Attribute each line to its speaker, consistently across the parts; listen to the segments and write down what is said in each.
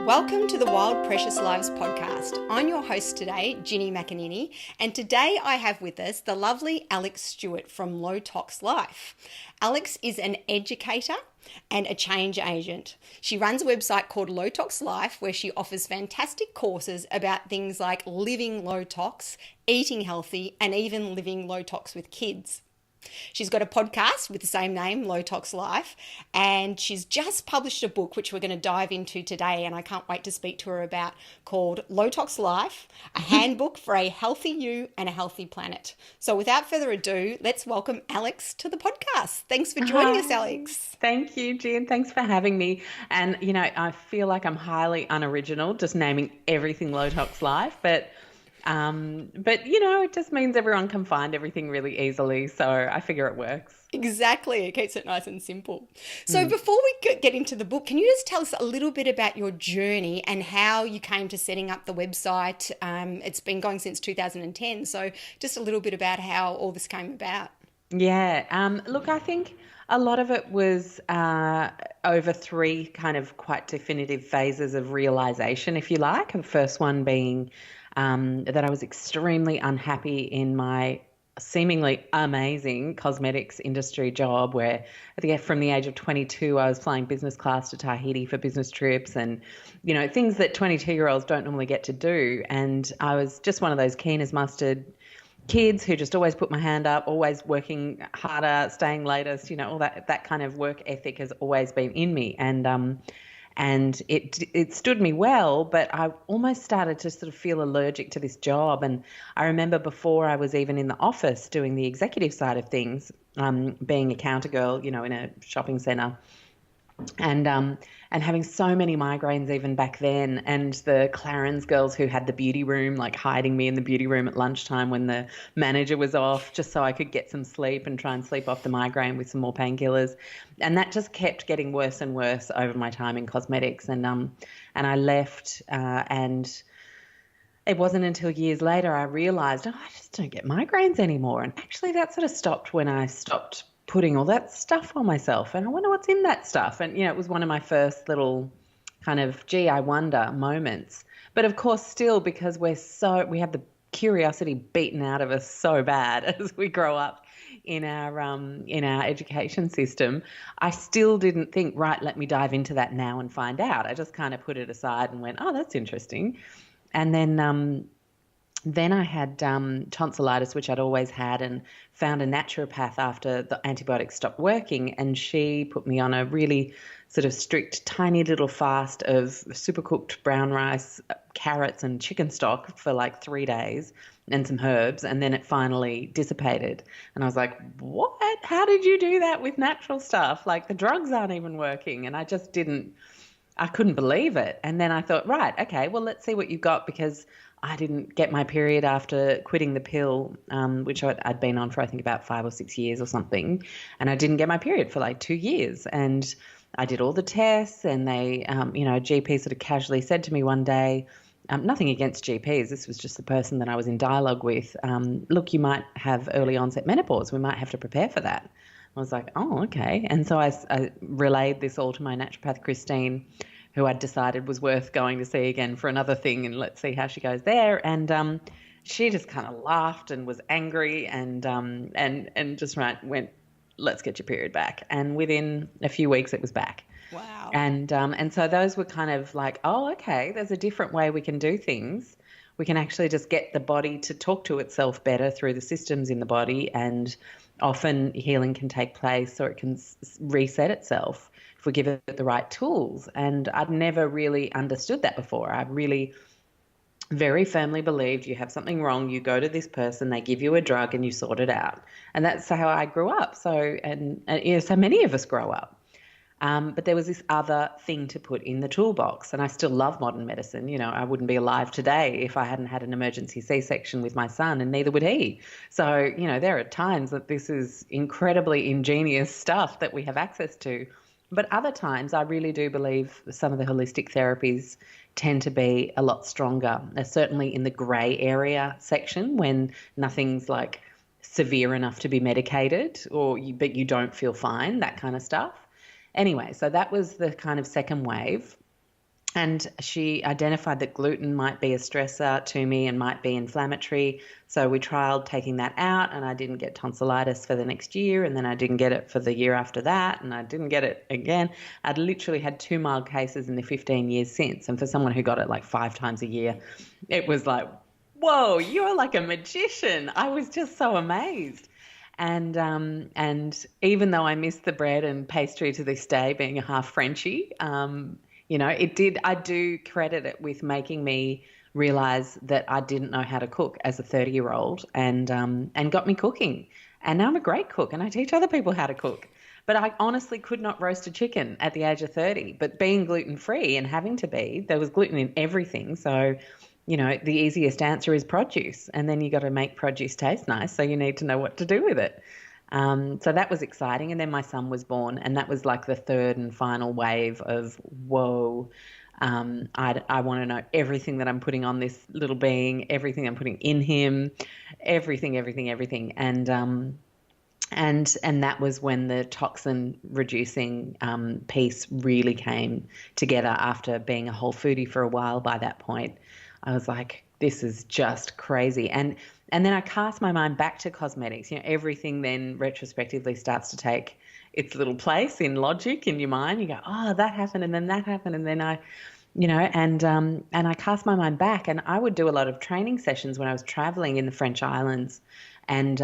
Speaker 1: Welcome to the Wild Precious Lives podcast. I'm your host today, Ginny McAnini, and today I have with us the lovely Alexx Stuart from Low Tox Life. Alexx is an educator and a change agent. She runs a website called Low Tox Life where she offers fantastic courses about things like living low tox, eating healthy, and even living low tox with kids. She's got a podcast with the same name, Low Tox Life, and she's just published a book which we're going to dive into today, and I can't wait to speak to her about, called Low Tox Life, a handbook for a healthy you and a healthy planet. So without further ado, let's welcome Alexx to the podcast. Thanks for joining us, Alexx.
Speaker 2: Thank you, Jen. Thanks for having me. And, you know, I feel like I'm highly unoriginal just naming everything Low Tox Life, but you know, it just means everyone can find everything really easily. So I figure it works.
Speaker 1: Exactly. It keeps it nice and simple. So before we get into the book, can you just tell us a little bit about your journey and how you came to setting up the website? It's been going since 2010. So just a little bit about how all this came about.
Speaker 2: Yeah. Look, I think a lot of it was over three kind of quite definitive phases of realization, if you like. The first one being that I was extremely unhappy in my seemingly amazing cosmetics industry job where I think from the age of 22, I was flying business class to Tahiti for business trips and, you know, things that 22-year-olds don't normally get to do. And I was just one of those keen as mustard kids who just always put my hand up, always working harder, staying latest, you know, all that kind of work ethic has always been in me. And it stood me well, but I almost started to sort of feel allergic to this job. And I remember before I was even in the office doing the executive side of things, being a counter girl, you know, in a shopping centre, and having so many migraines even back then, and the Clarins girls who had the beauty room, like hiding me in the beauty room at lunchtime when the manager was off, just so I could get some sleep and try and sleep off the migraine with some more painkillers. And that just kept getting worse and worse over my time in cosmetics. And I left, and it wasn't until years later I realised, I just don't get migraines anymore. And actually that sort of stopped when I stopped putting all that stuff on myself, and I wonder what's in that stuff. And, you know, it was one of my first little kind of, gee, I wonder moments. But of course, still, because we have the curiosity beaten out of us so bad as we grow up in our education system, I still didn't think, right, let me dive into that now and find out. I just kind of put it aside and went, oh, that's interesting. And then I had tonsillitis, which I'd always had, and found a naturopath after the antibiotics stopped working, and she put me on a really sort of strict, tiny little fast of super cooked brown rice, carrots and chicken stock for like 3 days and some herbs, and then it finally dissipated. And I was like, what? How did you do that with natural stuff? Like the drugs aren't even working. And I couldn't believe it. And then I thought, right, okay, well, let's see what you've got, because I didn't get my period after quitting the pill, which I'd been on for, I think, about 5 or 6 years or something. And I didn't get my period for like 2 years. And I did all the tests, and they, you know, a GP sort of casually said to me one day, nothing against GPs, this was just the person that I was in dialogue with, look, you might have early onset menopause. We might have to prepare for that. I was like, oh, okay. And so I relayed this all to my naturopath, Christine, who I'd decided was worth going to see again for another thing, and let's see how she goes there. And she just kind of laughed and was angry and just went, let's get your period back. And within a few weeks, it was back.
Speaker 1: Wow.
Speaker 2: And so those were kind of like, oh, okay, there's a different way we can do things. We can actually just get the body to talk to itself better through the systems in the body, and often healing can take place, or it can reset itself if we give it the right tools. And I'd never really understood that before. I really very firmly believed you have something wrong, you go to this person, they give you a drug and you sort it out. And that's how I grew up. So, and you know, so many of us grow up. But there was this other thing to put in the toolbox. And I still love modern medicine. You know, I wouldn't be alive today if I hadn't had an emergency C-section with my son, and neither would he. So, you know, there are times that this is incredibly ingenious stuff that we have access to. But other times I really do believe some of the holistic therapies tend to be a lot stronger. They're certainly in the grey area section when nothing's like severe enough to be medicated, but you don't feel fine, that kind of stuff. Anyway, so that was the kind of second wave. And she identified that gluten might be a stressor to me and might be inflammatory. So we trialed taking that out, and I didn't get tonsillitis for the next year. And then I didn't get it for the year after that. And I didn't get it again. I'd literally had 2 mild cases in the 15 years since. And for someone who got it like 5 times a year, it was like, whoa, you're like a magician. I was just so amazed. And even though I miss the bread and pastry to this day, being a half Frenchie, I do credit it with making me realize that I didn't know how to cook as a 30-year-old and got me cooking. And now I'm a great cook and I teach other people how to cook. But I honestly could not roast a chicken at the age of 30. But being gluten-free and having to be, there was gluten in everything. So, the easiest answer is produce. And then you got to make produce taste nice. So you need to know what to do with it. So that was exciting. And then my son was born, and that was like the third and final wave of, whoa, I want to know everything that I'm putting on this little being, everything I'm putting in him, everything. And that was when the toxin reducing piece really came together after being a whole foodie for a while. By that point, I was like, this is just crazy. And then I cast my mind back to cosmetics. Everything then retrospectively starts to take its little place in logic in your mind. You go, oh, that happened, and then that happened, and then and I cast my mind back, and I would do a lot of training sessions when I was traveling in the French islands, and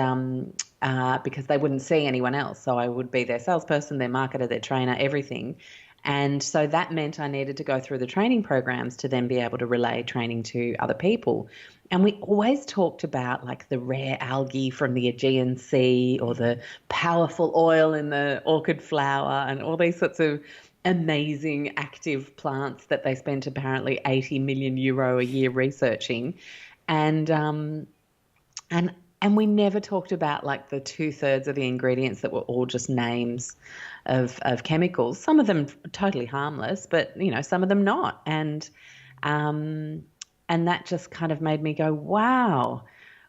Speaker 2: because they wouldn't see anyone else, so I would be their salesperson, their marketer, their trainer, everything. And so that meant I needed to go through the training programs to then be able to relay training to other people. And we always talked about like the rare algae from the Aegean Sea or the powerful oil in the orchid flower and all these sorts of amazing active plants that they spent apparently 80 million euro a year researching. And we never talked about like the 2/3 of the ingredients that were all just names of chemicals. Some of them totally harmless, but some of them not. And that just kind of made me go, wow,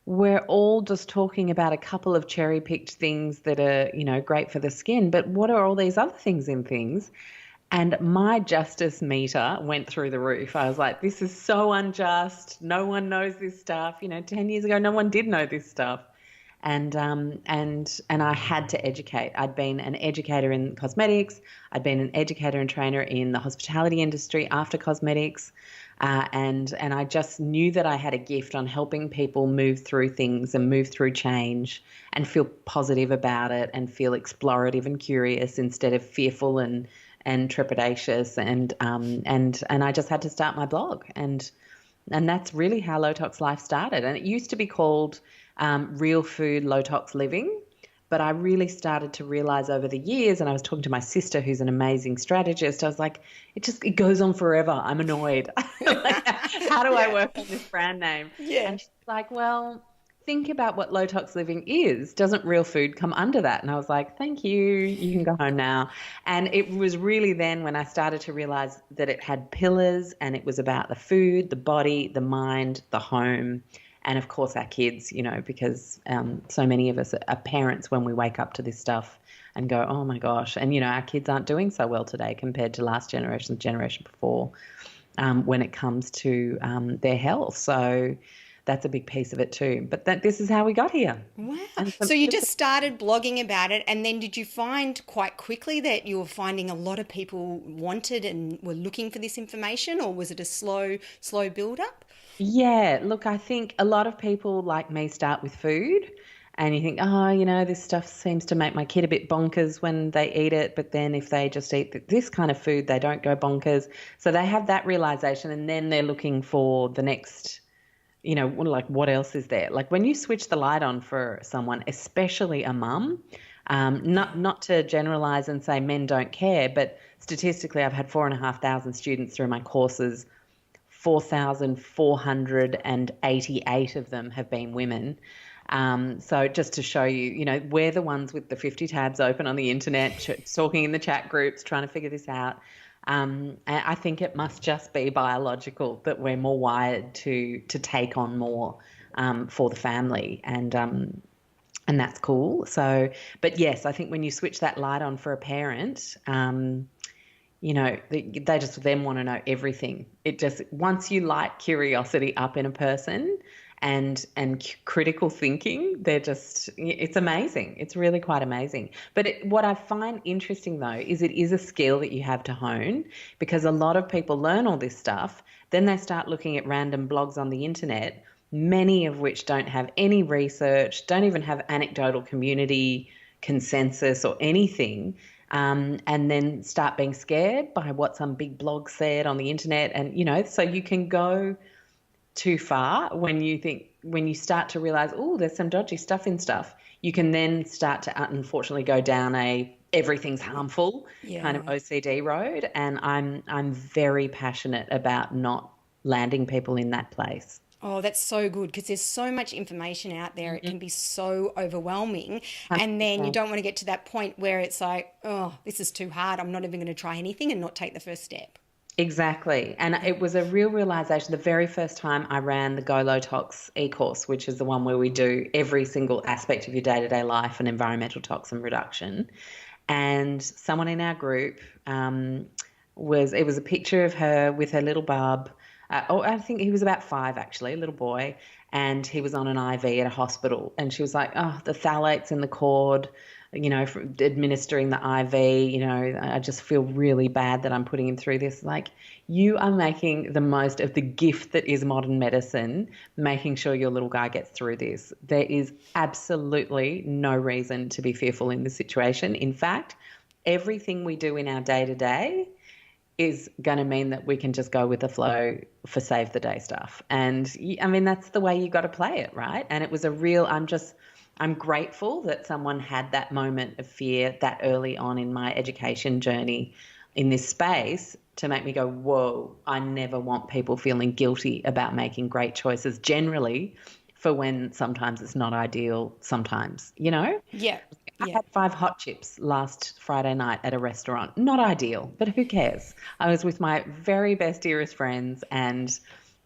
Speaker 2: we're all just talking about a couple of cherry-picked things that are, great for the skin, but what are all these other things in things? And my justice meter went through the roof. I was like, this is so unjust. No one knows this stuff. 10 years ago, no one did know this stuff. And I had to educate. I'd been an educator in cosmetics. I'd been an educator and trainer in the hospitality industry after cosmetics. And I just knew that I had a gift on helping people move through things and move through change and feel positive about it and feel explorative and curious instead of fearful and trepidatious. And I just had to start my blog. And that's really how Low Tox Life started. And it used to be called Real Food Low Tox Living. But I really started to realize over the years, and I was talking to my sister, who's an amazing strategist. I was like, it goes on forever. I'm annoyed. Like, how do I work on this brand name?
Speaker 1: Yeah.
Speaker 2: And she's like, well, think about what low tox living is. Doesn't real food come under that? And I was like, thank you. You can go home now. And it was really then when I started to realize that it had pillars, and it was about the food, the body, the mind, the home, and of course our kids, because so many of us are parents when we wake up to this stuff and go, oh my gosh. And, our kids aren't doing so well today compared to last generation, the generation before, when it comes to their health. So that's a big piece of it too. But this is how we got here.
Speaker 1: Wow. So you just started blogging about it, and then did you find quite quickly that you were finding a lot of people wanted and were looking for this information, or was it a slow build up?
Speaker 2: Yeah, look, I think a lot of people like me start with food, and you think, oh, this stuff seems to make my kid a bit bonkers when they eat it, but then if they just eat this kind of food, they don't go bonkers. So they have that realization, and then they're looking for the next, like what else is there? Like when you switch the light on for someone, especially a mum, not to generalize and say men don't care, but statistically I've had 4,500 students through my courses. 4,488 of them have been women. So just to show you, we're the ones with the 50 tabs open on the internet, talking in the chat groups, trying to figure this out. I think it must just be biological that we're more wired to take on more for the family, and that's cool. So, but yes, I think when you switch that light on for a parent, they just then want to know everything. It just, once you light curiosity up in a person and critical thinking, it's amazing. It's really quite amazing. But what I find interesting though is it is a skill that you have to hone, because a lot of people learn all this stuff, then they start looking at random blogs on the internet, many of which don't have any research, don't even have anecdotal community consensus or anything, and then start being scared by what some big blog said on the internet. And, so you can go too far when you start to realize, oh, there's some dodgy stuff in stuff. You can then start to unfortunately go down everything's harmful kind of OCD road. And I'm very passionate about not landing people in that place.
Speaker 1: Oh, that's so good, because there's so much information out there. It can be so overwhelming. 100%. And then you don't want to get to that point where it's like, oh, this is too hard. I'm not even going to try anything and not take the first step.
Speaker 2: Exactly. And it was a real realization the very first time I ran the Go Low Tox e-course, which is the one where we do every single aspect of your day-to-day life and environmental toxin reduction. And someone in our group, it was a picture of her with her little bub. I think he was about 5 actually, a little boy, and he was on an IV at a hospital. And she was like, oh, the phthalates in the cord, from administering the IV, I just feel really bad that I'm putting him through this. Like, you are making the most of the gift that is modern medicine, making sure your little guy gets through this. There is absolutely no reason to be fearful in this situation. In fact, everything we do in our day-to-day is going to mean that we can just go with the flow for save the day stuff. And I mean, that's the way you got to play it, right? And it was I'm grateful that someone had that moment of fear that early on in my education journey in this space to make me go, whoa, I never want people feeling guilty about making great choices generally, for when sometimes it's not ideal sometimes,
Speaker 1: Yeah.
Speaker 2: I had 5 hot chips last Friday night at a restaurant. Not ideal, but who cares? I was with my very best, dearest friends, and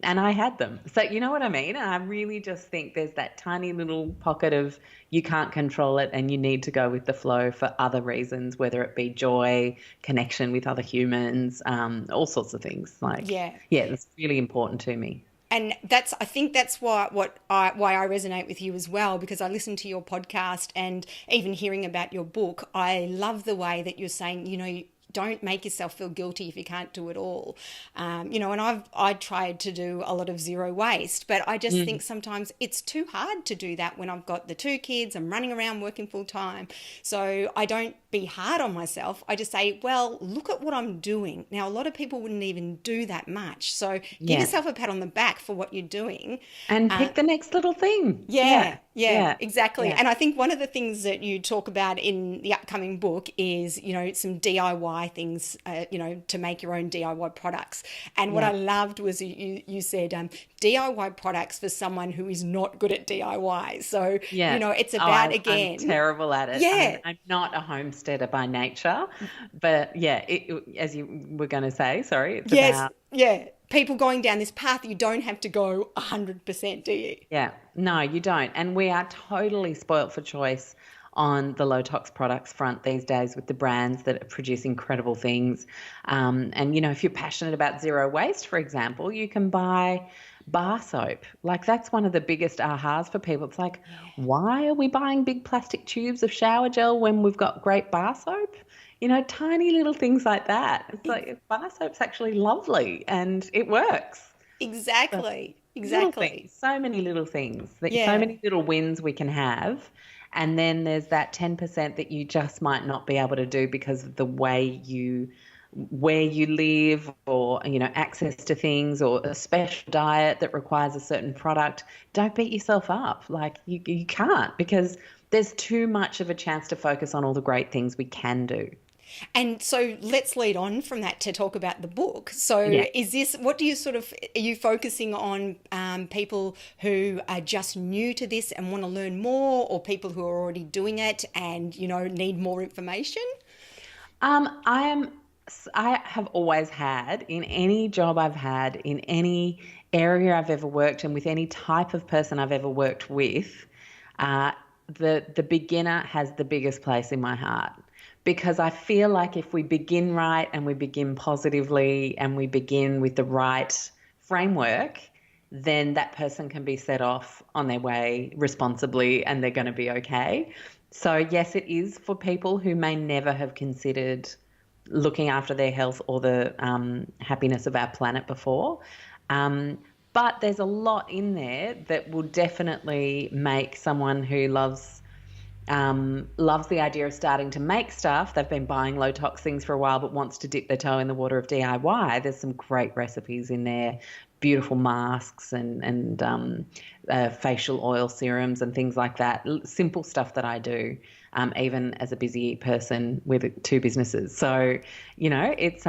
Speaker 2: I had them. So you know what I mean? And I really just think there's that tiny little pocket of you can't control it and you need to go with the flow for other reasons, whether it be joy, connection with other humans, all sorts of things. It's really important to me.
Speaker 1: And I think that's why I resonate with you as well, because I listen to your podcast and even hearing about your book. I love the way that you're saying, don't make yourself feel guilty if you can't do it all. And I tried to do a lot of zero waste, but I just think sometimes it's too hard to do that when I've got the 2 kids, I'm running around working full time. So I don't be hard on myself. I just say, well, look at what I'm doing. Now, a lot of people wouldn't even do that much. So give yourself a pat on the back for what you're doing.
Speaker 2: And pick the next little thing.
Speaker 1: Yeah, exactly. Yeah. And I think one of the things that you talk about in the upcoming book is, some DIY things, to make your own DIY products. And what I loved was you said DIY products for someone who is not good at DIY. So, it's about, I'm
Speaker 2: terrible at it.
Speaker 1: Yeah.
Speaker 2: I'm not a homesteader by nature, but as you were going to say, sorry.
Speaker 1: People going down this path, you don't have to go 100%, do you?
Speaker 2: Yeah, no, you don't. And we are totally spoilt for choice on the low tox products front these days with the brands that produce incredible things. And, if you're passionate about zero waste, for example, you can buy bar soap. Like, that's one of the biggest ahas for people. It's like, why are we buying big plastic tubes of shower gel when we've got great bar soap? Tiny little things like that. It's like, bar soap's actually lovely and it works.
Speaker 1: Exactly.
Speaker 2: So many little things, so many little wins we can have. And then there's that 10% that you just might not be able to do because of the way where you live, or access to things, or a special diet that requires a certain product. Don't beat yourself up. Like, you can't, because there's too much of a chance to focus on all the great things we can do.
Speaker 1: And so let's lead on from that to talk about the book. So is this, what do you are you focusing on people who are just new to this and want to learn more, or people who are already doing it and, need more information?
Speaker 2: I have always had, in any job I've had, in any area I've ever worked, and with any type of person I've ever worked with, the beginner has the biggest place in my heart, because I feel like if we begin right and we begin positively and we begin with the right framework, then that person can be set off on their way responsibly and they're going to be okay. So yes, it is for people who may never have considered looking after their health or the happiness of our planet before. But there's a lot in there that will definitely make someone who loves the idea of starting to make stuff. They've been buying low tox things for a while, but wants to dip their toe in the water of DIY. There's some great recipes in there, beautiful masks and facial oil serums and things like that. Simple stuff that I do, even as a busy person with 2 businesses. So, it's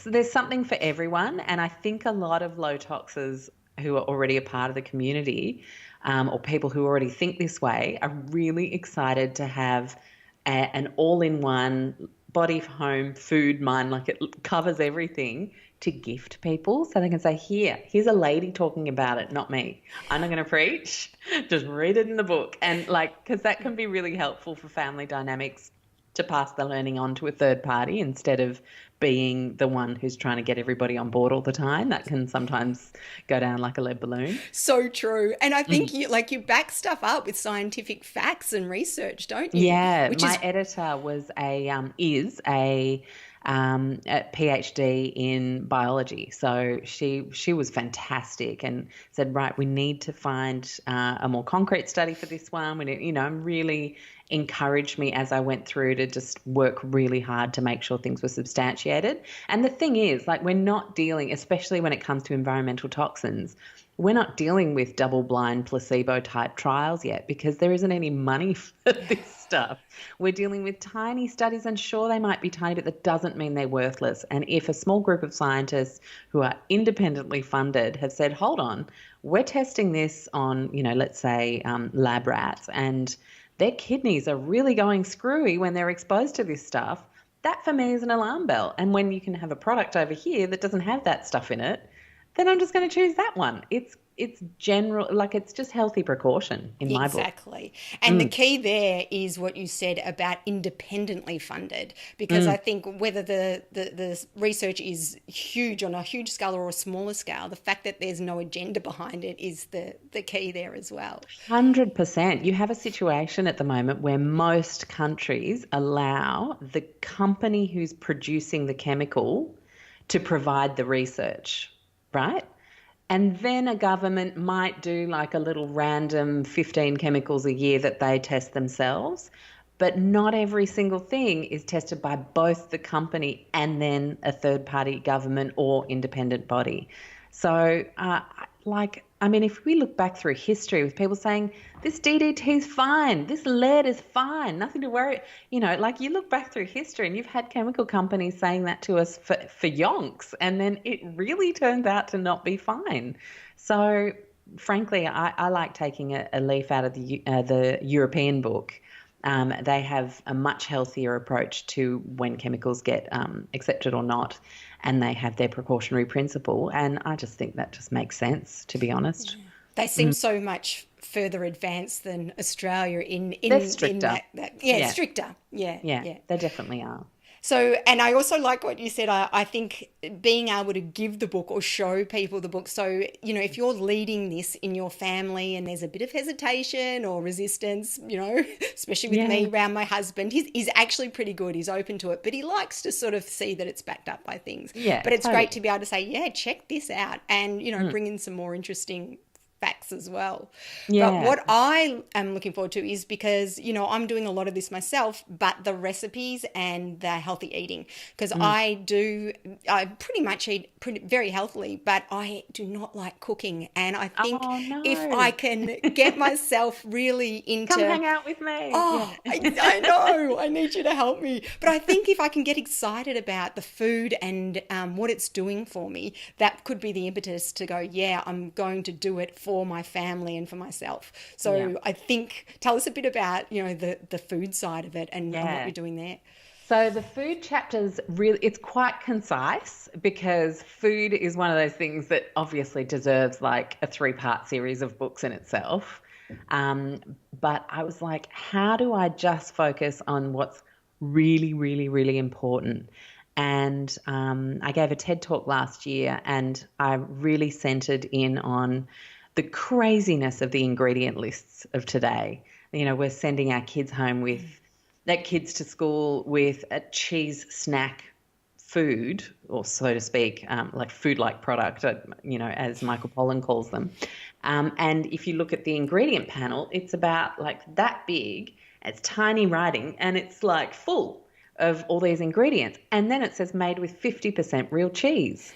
Speaker 2: there's something for everyone. And I think a lot of low toxers who are already a part of the community, or people who already think this way, are really excited to have an all-in-one body, home, food, mind, like it covers everything, to gift people, so they can say, here's a lady talking about it, not me. I'm not going to preach, just read it in the book. And because that can be really helpful for family dynamics, to pass the learning on to a third party instead of being the one who's trying to get everybody on board all the time. That can sometimes go down like a lead balloon.
Speaker 1: So true. And I think you back stuff up with scientific facts and research, don't you?
Speaker 2: Yeah, my editor is a PhD in biology. So she was fantastic and said, right, we need to find a more concrete study for this one. We need, really encouraged me as I went through to just work really hard to make sure things were substantiated. And the thing is, we're not dealing, especially when it comes to environmental toxins, we're not dealing with double-blind placebo-type trials yet because there isn't any money for this stuff. We're dealing with tiny studies, and sure, they might be tiny, but that doesn't mean they're worthless. And if a small group of scientists who are independently funded have said, hold on, we're testing this on, let's say lab rats, and their kidneys are really going screwy when they're exposed to this stuff, that for me is an alarm bell. And when you can have a product over here that doesn't have that stuff in it, then I'm just going to choose that one. It's general, it's just healthy precaution in my book.
Speaker 1: Exactly. And the key there is what you said about independently funded, because I think whether the research is huge on a huge scale or a smaller scale, the fact that there's no agenda behind it is the key there as well.
Speaker 2: 100%. You have a situation at the moment where most countries allow the company who's producing the chemical to provide the research, right? And then a government might do a little random 15 chemicals a year that they test themselves, but not every single thing is tested by both the company and then a third-party government or independent body. So, if we look back through history with people saying, this DDT is fine, this lead is fine, nothing to worry, you look back through history and you've had chemical companies saying that to us for yonks, and then it really turns out to not be fine. So, frankly, I like taking a leaf out of the European book. They have a much healthier approach to when chemicals get accepted or not, and they have their precautionary principle. And I just think that just makes sense, to be honest.
Speaker 1: Yeah. They seem so much further advanced than Australia in
Speaker 2: stricter.
Speaker 1: Stricter.
Speaker 2: Yeah, they definitely are.
Speaker 1: So, and I also like what you said. I think being able to give the book or show people the book. So, if you're leading this in your family and there's a bit of hesitation or resistance, especially with me around my husband, he's actually pretty good. He's open to it, but he likes to sort of see that it's backed up by things.
Speaker 2: Yeah,
Speaker 1: but it's great to be able to say, check this out, and, bring in some more interesting facts as well.
Speaker 2: Yeah.
Speaker 1: But what I am looking forward to is because, I'm doing a lot of this myself, but the recipes and the healthy eating, because I pretty much eat very healthily, but I do not like cooking. And I think if I can get myself really into...
Speaker 2: Come hang out with me.
Speaker 1: Oh, yeah. I know. I need you to help me. But I think if I can get excited about the food and what it's doing for me, that could be the impetus to go, I'm going to do it for my family and for myself. So I think, tell us a bit about, the food side of it and what you're doing there.
Speaker 2: So the food chapter's it's quite concise, because food is one of those things that obviously deserves a 3-part series of books in itself. But I was like, how do I just focus on what's really, really, really important. And I gave a TED talk last year, and I really centered in on the craziness of the ingredient lists of today. You know, we're sending our kids home with, their kids to school with a cheese snack food, or so to speak, like food-like product, you know, as Michael Pollan calls them. And if you look at the ingredient panel, it's about like that big. It's tiny writing, and it's like full of all these ingredients. And then it says made with 50% real cheese.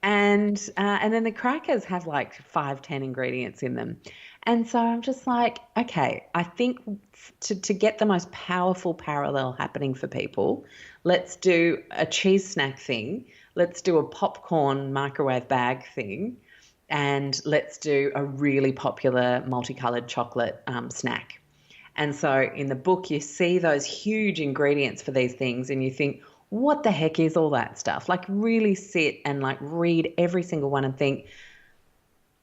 Speaker 2: And then the crackers have like 5, 10 ingredients in them. And so I'm just like, okay, I think to get the most powerful parallel happening for people, let's do a cheese snack thing. Let's do a popcorn microwave bag thing. And let's do a really popular multicolored chocolate snack. And so in the book, you see those huge ingredients for these things and you think, what the heck is all that stuff? Like really sit and like read every single one and think,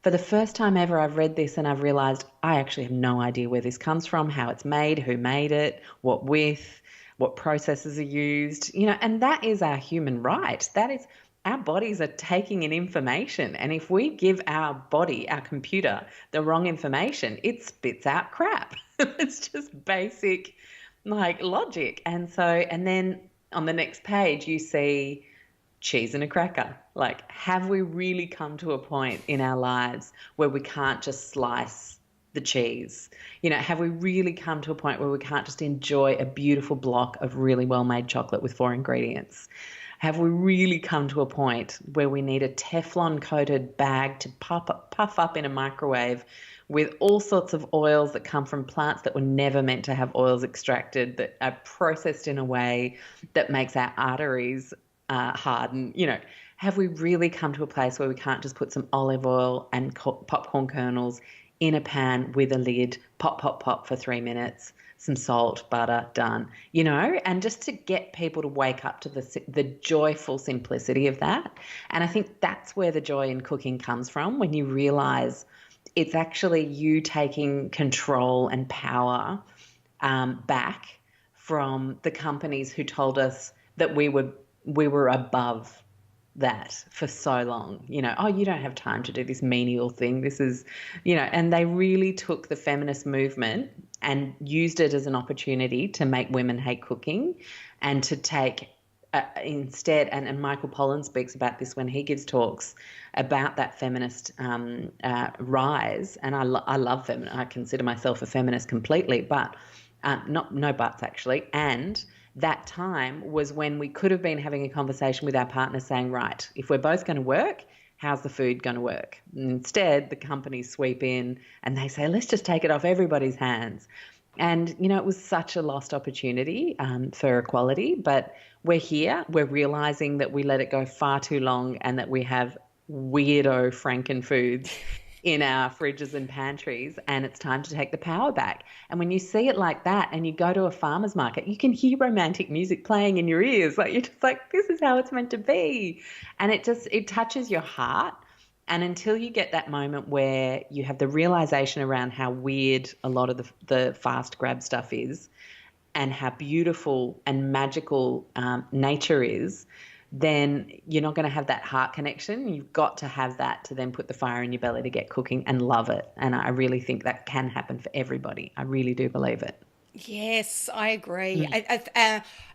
Speaker 2: for the first time ever, I've read this and I've realized I actually have no idea where this comes from, how it's made, who made it, what with, what processes are used, you know, and that is our human right. That is, our bodies are taking in information. And if we give our body, our computer, the wrong information, it spits out crap. It's just basic like logic. And so, and then on the next page, you see cheese and a cracker. Like, have we really come to a point in our lives where we can't just slice the cheese? You know, have we really come to a point where we can't just enjoy a beautiful block of really well-made chocolate with 4 ingredients? Have we really come to a point where we need a Teflon-coated bag to puff up in a microwave with all sorts of oils that come from plants that were never meant to have oils extracted, that are processed in a way that makes our arteries harden? You know, have we really come to a place where we can't just put some olive oil and popcorn kernels in a pan with a lid, pop, pop, pop for 3 minutes, some salt, butter, done, you know, and just to get people to wake up to the joyful simplicity of that. And I think that's where the joy in cooking comes from, when you realize it's actually you taking control and power back from the companies who told us that we were above that for so long. You know, oh, you don't have time to do this menial thing. This is, you know, and they really took the feminist movement and used it as an opportunity to make women hate cooking and to take instead, and Michael Pollan speaks about this when he gives talks about that feminist rise. And I love feminist. I consider myself a feminist completely, but no buts actually. And that time was when we could have been having a conversation with our partner saying, right, if we're both going to work, how's the food going to work? And instead, the companies sweep in and they say, let's just take it off everybody's hands. And, you know, it was such a lost opportunity for equality, but we're here. We're realising that we let it go far too long and that we have weirdo Franken foods in our fridges and pantries, and it's time to take the power back. And when you see it like that and you go to a farmer's market, you can hear romantic music playing in your ears. Like, you're just like, this is how it's meant to be. And it touches your heart. And until you get that moment where you have the realization around how weird a lot of the fast grab stuff is and how beautiful and magical nature is, then you're not going to have that heart connection. You've got to have that to then put the fire in your belly to get cooking and love it. And I really think that can happen for everybody. I really do believe it.
Speaker 1: Yes, I agree.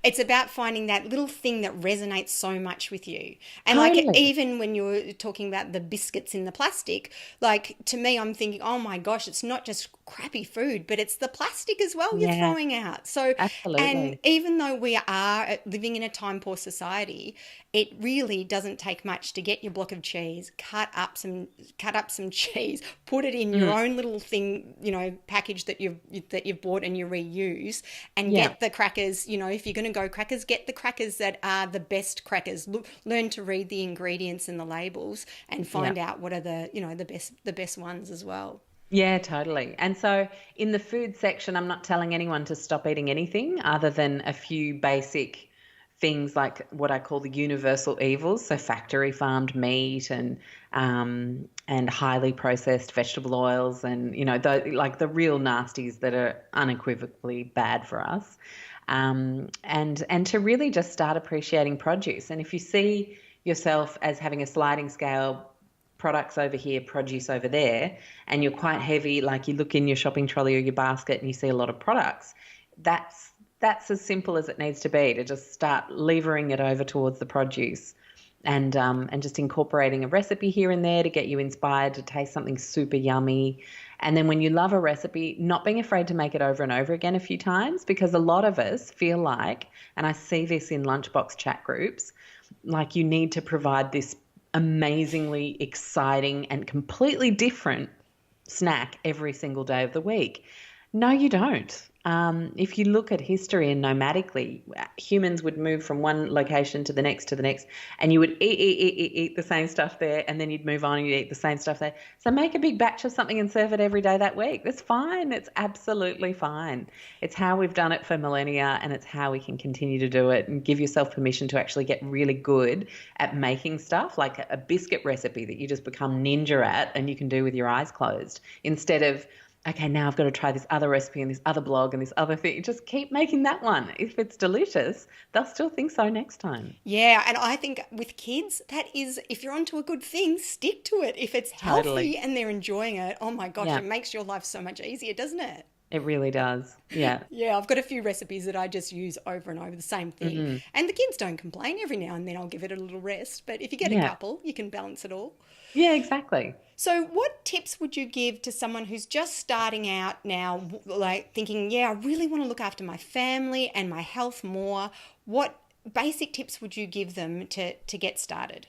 Speaker 1: It's about finding that little thing that resonates so much with you. And
Speaker 2: Totally.
Speaker 1: like, even when you were talking about the biscuits in the plastic, like, to me, I'm thinking, oh my gosh, it's not just crappy food, but it's the plastic as well you're throwing out. So,
Speaker 2: absolutely.
Speaker 1: and even though we are living in a time poor society, it really doesn't take much to get your block of cheese, cut up some cheese, put it in your own little thing, you know, package that you've bought and you reuse, and get the crackers. You know, if you're going to go crackers, get the crackers that are the best crackers. Learn to read the ingredients and the labels and find out what are the best ones as well.
Speaker 2: Yeah, totally. And so in the food section, I'm not telling anyone to stop eating anything other than a few basic things like what I call the universal evils, so factory farmed meat and highly processed vegetable oils, and, you know, the real nasties that are unequivocally bad for us. and to really just start appreciating produce. And if you see yourself as having a sliding scale, products over here, produce over there, and you're quite heavy, like you look in your shopping trolley or your basket and you see a lot of products, that's as simple as it needs to be, to just start levering it over towards the produce, and just incorporating a recipe here and there to get you inspired to taste something super yummy. And then when you love a recipe, not being afraid to make it over and over again a few times, because a lot of us feel like, and I see this in lunchbox chat groups, like you need to provide this amazingly exciting and completely different snack every single day of the week. No, you don't. If you look at history and nomadically, humans would move from one location to the next, and you would eat the same stuff there, and then you'd move on and you'd eat the same stuff there. So make a big batch of something and serve it every day that week. That's fine. It's absolutely fine. It's how we've done it for millennia, and it's how we can continue to do it, and give yourself permission to actually get really good at making stuff, like a biscuit recipe that you just become ninja at and you can do with your eyes closed, instead of, okay, now I've got to try this other recipe and this other blog and this other thing. Just keep making that one. If it's delicious, they'll still think so next time.
Speaker 1: Yeah, and I think with kids, that is, if you're onto a good thing, stick to it. If it's healthy and they're enjoying it, oh my gosh, It makes your life so much easier, doesn't it?
Speaker 2: It really does. Yeah.
Speaker 1: Yeah, I've got a few recipes that I just use over and over, the same thing. Mm-hmm. And the kids don't complain. Every now and then I'll give it a little rest. But if you get a couple, you can balance it all.
Speaker 2: Yeah, exactly.
Speaker 1: So what tips would you give to someone who's just starting out now, like thinking, yeah, I really want to look after my family and my health more? What basic tips would you give them to get started?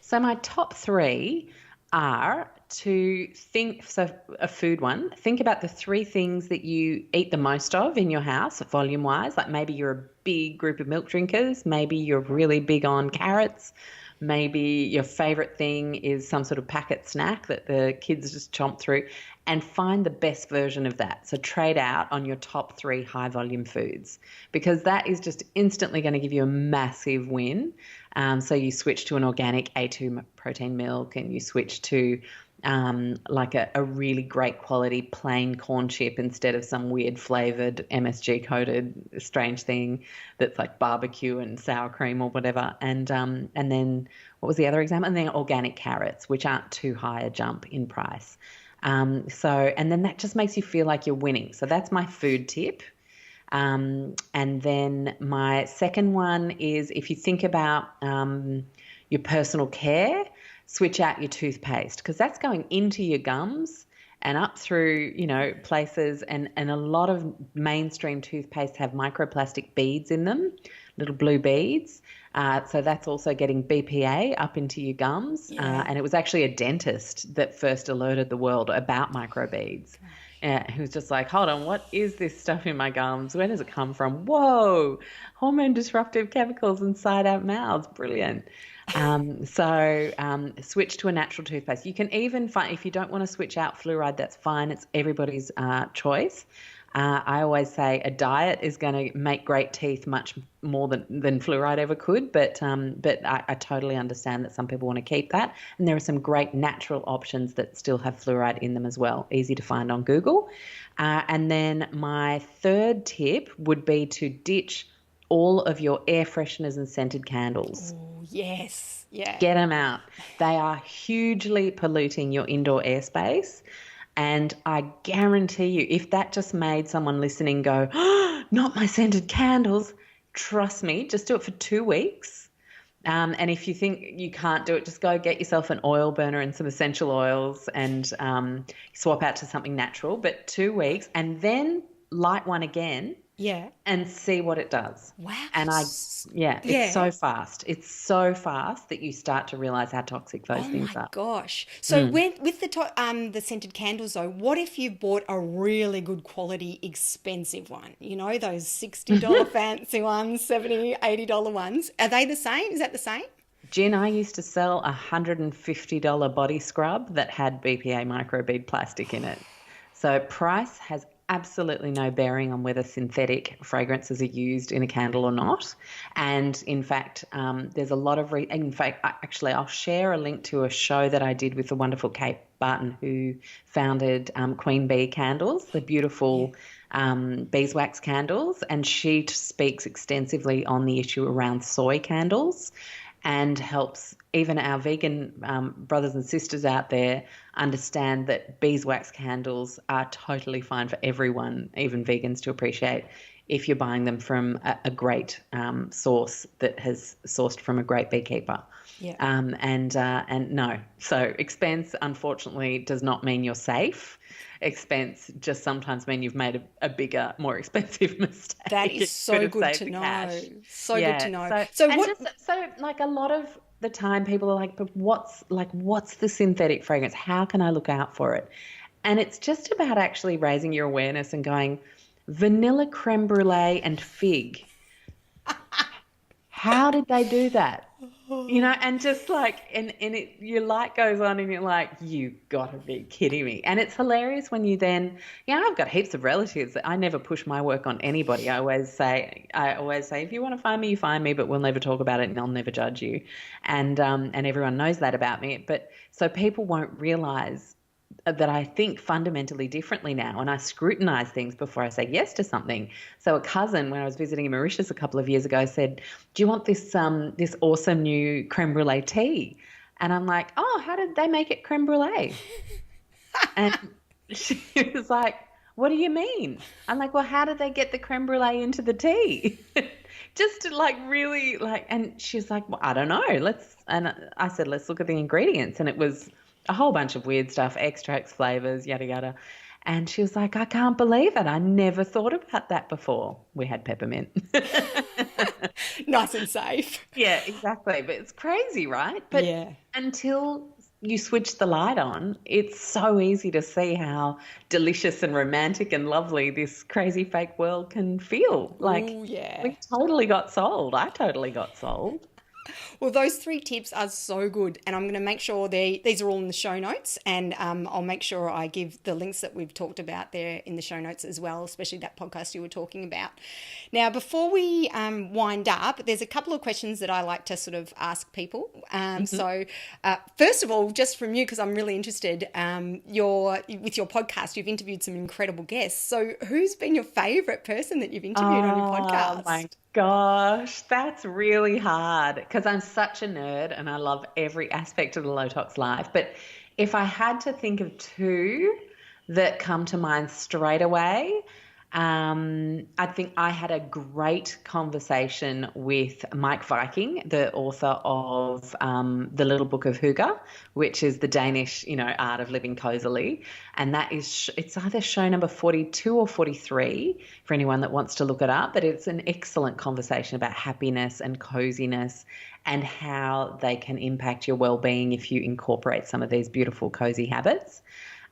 Speaker 2: So my top three are to think, so a food one, think about the three things that you eat the most of in your house, volume wise. Like maybe you're a big group of milk drinkers, maybe you're really big on carrots, maybe your favorite thing is some sort of packet snack that the kids just chomp through, and find the best version of that. So trade out on your top three high volume foods, because that is just instantly going to give you a massive win. So you switch to an organic A2 protein milk, and you switch to like a really great quality plain corn chip instead of some weird flavored MSG coated strange thing that's like barbecue and sour cream or whatever. And then what was the other example? And then organic carrots, which aren't too high a jump in price. And then that just makes you feel like you're winning. So that's my food tip. And then my second one is, if you think about your personal care, switch out your toothpaste, because that's going into your gums and up through, places. And a lot of mainstream toothpaste have microplastic beads in them, little blue beads. So that's also getting BPA up into your gums.
Speaker 1: Yeah.
Speaker 2: And it was actually a dentist that first alerted the world about microbeads. He was just like, hold on, what is this stuff in my gums? Where does it come from? Whoa, hormone disruptive chemicals inside our mouths. Brilliant. Switch to a natural toothpaste. You can even find, if you don't want to switch out fluoride, that's fine. It's everybody's choice. I always say a diet is going to make great teeth much more than fluoride ever could, but I totally understand that some people want to keep that. And there are some great natural options that still have fluoride in them as well, easy to find on Google. And then my third tip would be to ditch all of your air fresheners and scented candles.
Speaker 1: Oh, yes. Yeah.
Speaker 2: Get them out. They are hugely polluting your indoor airspace. And I guarantee you, if that just made someone listening go, oh, not my scented candles, trust me, just do it for 2 weeks. And if you think you can't do it, just go get yourself an oil burner and some essential oils and swap out to something natural. But 2 weeks, and then light one again.
Speaker 1: Yeah.
Speaker 2: And see what it does.
Speaker 1: Wow.
Speaker 2: And it's so fast. It's so fast that you start to realize how toxic those things are.
Speaker 1: Oh my gosh. So with the scented candles though, what if you bought a really good quality expensive one? Those $60 fancy ones, $70, $80 ones. Are they the same? Is that the same?
Speaker 2: Jen, I used to sell a $150 body scrub that had BPA microbead plastic in it. So price has absolutely no bearing on whether synthetic fragrances are used in a candle or not. And in fact, there's a lot of I'll share a link to a show that I did with the wonderful Kate Barton, who founded Queen Bee Candles, the beautiful beeswax candles, and she speaks extensively on the issue around soy candles and helps even our vegan brothers and sisters out there understand that beeswax candles are totally fine for everyone, even vegans, to appreciate if you're buying them from a great source that has sourced from a great beekeeper.
Speaker 1: Yeah.
Speaker 2: And no, so expense unfortunately does not mean you're safe. Expense just sometimes mean you've made a bigger, more expensive mistake.
Speaker 1: That is so good to know. So good to know. So
Speaker 2: like a lot of the time people are like, but what's the synthetic fragrance? How can I look out for it? And it's just about actually raising your awareness and going, vanilla creme brulee and fig. How did they do that? And just like, and your light goes on and you're like, you gotta be kidding me. And it's hilarious when you then, I've got heaps of relatives that I never push my work on anybody. I always say, if you want to find me, you find me, but we'll never talk about it and I'll never judge you. And everyone knows that about me. But so people won't realize that I think fundamentally differently now, and I scrutinize things before I say yes to something. So a cousin, when I was visiting in Mauritius a couple of years ago, said, do you want this awesome new creme brulee tea? And I'm like, oh, how did they make it creme brulee? And she was like, what do you mean? I'm like, well, how did they get the creme brulee into the tea? Just to really and she's like, well, I don't know. And I said, let's look at the ingredients. And it was a whole bunch of weird stuff, extracts, flavors, yada, yada. And she was like, I can't believe it. I never thought about that before. We had peppermint.
Speaker 1: Nice and safe.
Speaker 2: Yeah, exactly. But it's crazy, right? But until you switch the light on, it's so easy to see how delicious and romantic and lovely this crazy fake world can feel. We totally got sold. I totally got sold.
Speaker 1: Well, those 3 tips are so good, and I'm going to make sure these are all in the show notes, and I'll make sure I give the links that we've talked about there in the show notes as well, especially that podcast you were talking about. Now, before we wind up, there's a couple of questions that I like to sort of ask people. So first of all, just from you, because I'm really interested, with your podcast, you've interviewed some incredible guests. So who's been your favourite person that you've interviewed on your podcast?
Speaker 2: Oh, my gosh, that's really hard because I'm such a nerd and I love every aspect of the Low Tox life. But if I had to think of 2 that come to mind straight away, I think I had a great conversation with Mike Viking, the author of The Little Book of Hygge, which is the Danish, art of living cozily. And that is, it's either show number 42 or 43 for anyone that wants to look it up. But it's an excellent conversation about happiness and coziness and how they can impact your well-being if you incorporate some of these beautiful cozy habits.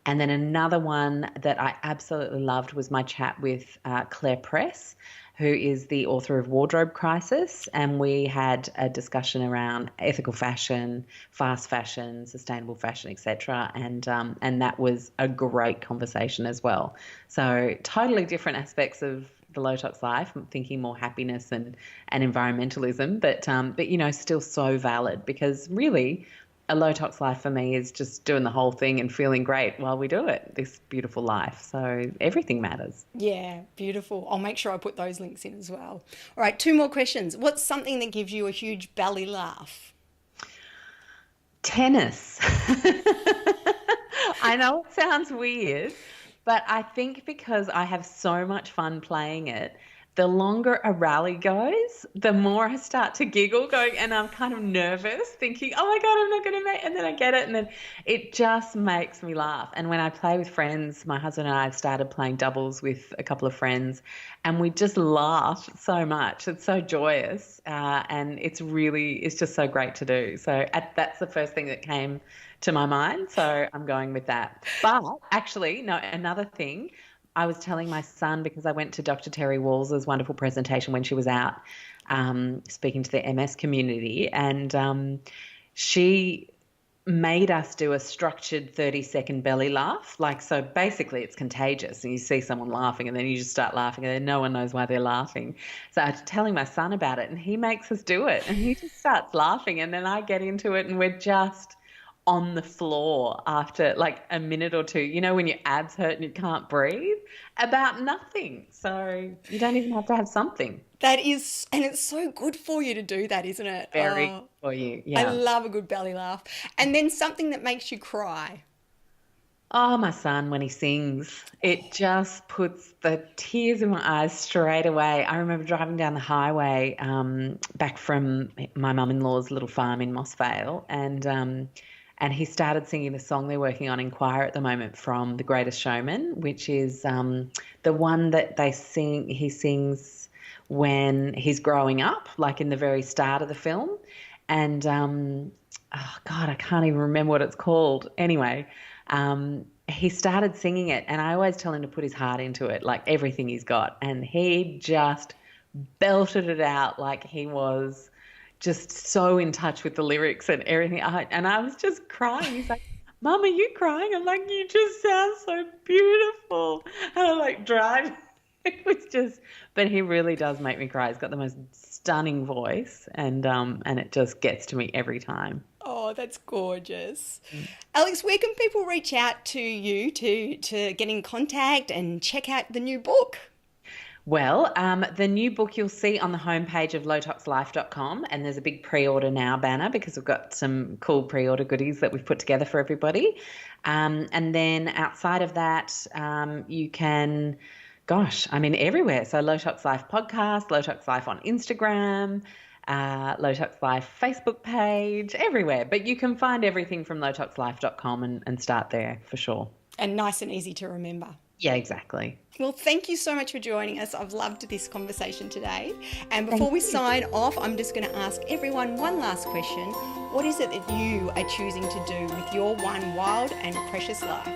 Speaker 2: And then another one that I absolutely loved was my chat with Claire Press, who is the author of Wardrobe Crisis. And we had a discussion around ethical fashion, fast fashion, sustainable fashion, etc. And that was a great conversation as well. So totally different aspects of the Low Tox life. I'm thinking more happiness and environmentalism, but still so valid because really a Low Tox life for me is just doing the whole thing and feeling great while we do it, this beautiful life. So everything matters.
Speaker 1: Yeah, beautiful. I'll make sure I put those links in as well. All right, 2 more questions. What's something that gives you a huge belly laugh?
Speaker 2: Tennis. I know it sounds weird, but I think because I have so much fun playing it, the longer a rally goes, the more I start to giggle going, and I'm kind of nervous thinking, oh my God, I'm not going to make it. And then I get it. And then it just makes me laugh. And when I play with friends, my husband and I have started playing doubles with a couple of friends and we just laugh so much. It's so joyous. And it's just so great to do. So that's the first thing that came to my mind. So I'm going with that. But actually, no, another thing, I was telling my son, because I went to Dr. Terry Walls' wonderful presentation when she was out speaking to the MS community, and she made us do a structured 30-second belly laugh. So basically it's contagious and you see someone laughing and then you just start laughing and then no one knows why they're laughing. So I was telling my son about it and he makes us do it and he just starts laughing and then I get into it and we're just on the floor after like a minute or two, you know, when your abs hurt and you can't breathe, about nothing. So you don't even have to have something.
Speaker 1: That is, and it's so good for you to do that, isn't it?
Speaker 2: Very good
Speaker 1: Oh,
Speaker 2: for you.
Speaker 1: I
Speaker 2: Yeah.
Speaker 1: love a good belly laugh. And then something that makes you cry.
Speaker 2: Oh, my son, when he sings, it just puts the tears in my eyes straight away. I remember driving down the highway back from my mum-in-law's little farm in Moss Vale, and he started singing the song they're working on in choir at the moment from The Greatest Showman, which is the one that he sings when he's growing up, like in the very start of the film. And oh God, I can't even remember what it's called. Anyway, he started singing it, and I always tell him to put his heart into it, like everything he's got. And he just belted it out like he was just so in touch with the lyrics and everything. And I was just crying. He's like, Mum, are you crying? I'm like, you just sound so beautiful. And I'm like, drive. It was just, but he really does make me cry. He's got the most stunning voice, and it just gets to me every time.
Speaker 1: Oh, that's gorgeous. Alexx, where can people reach out to you to get in contact and check out the new book?
Speaker 2: Well, the new book you'll see on the homepage of lowtoxlife.com, and there's a big pre-order now banner because we've got some cool pre-order goodies that we've put together for everybody. And then outside of that, you can, everywhere. So Low Tox Life podcast, Low Tox Life on Instagram, Low Tox Life Facebook page, everywhere. But you can find everything from lowtoxlife.com and start there for sure.
Speaker 1: And nice and easy to remember.
Speaker 2: Yeah, exactly.
Speaker 1: Well, thank you so much for joining us. I've loved this conversation today. And before we sign off, I'm just going to ask everyone one last question. What is it that you are choosing to do with your one wild and precious life?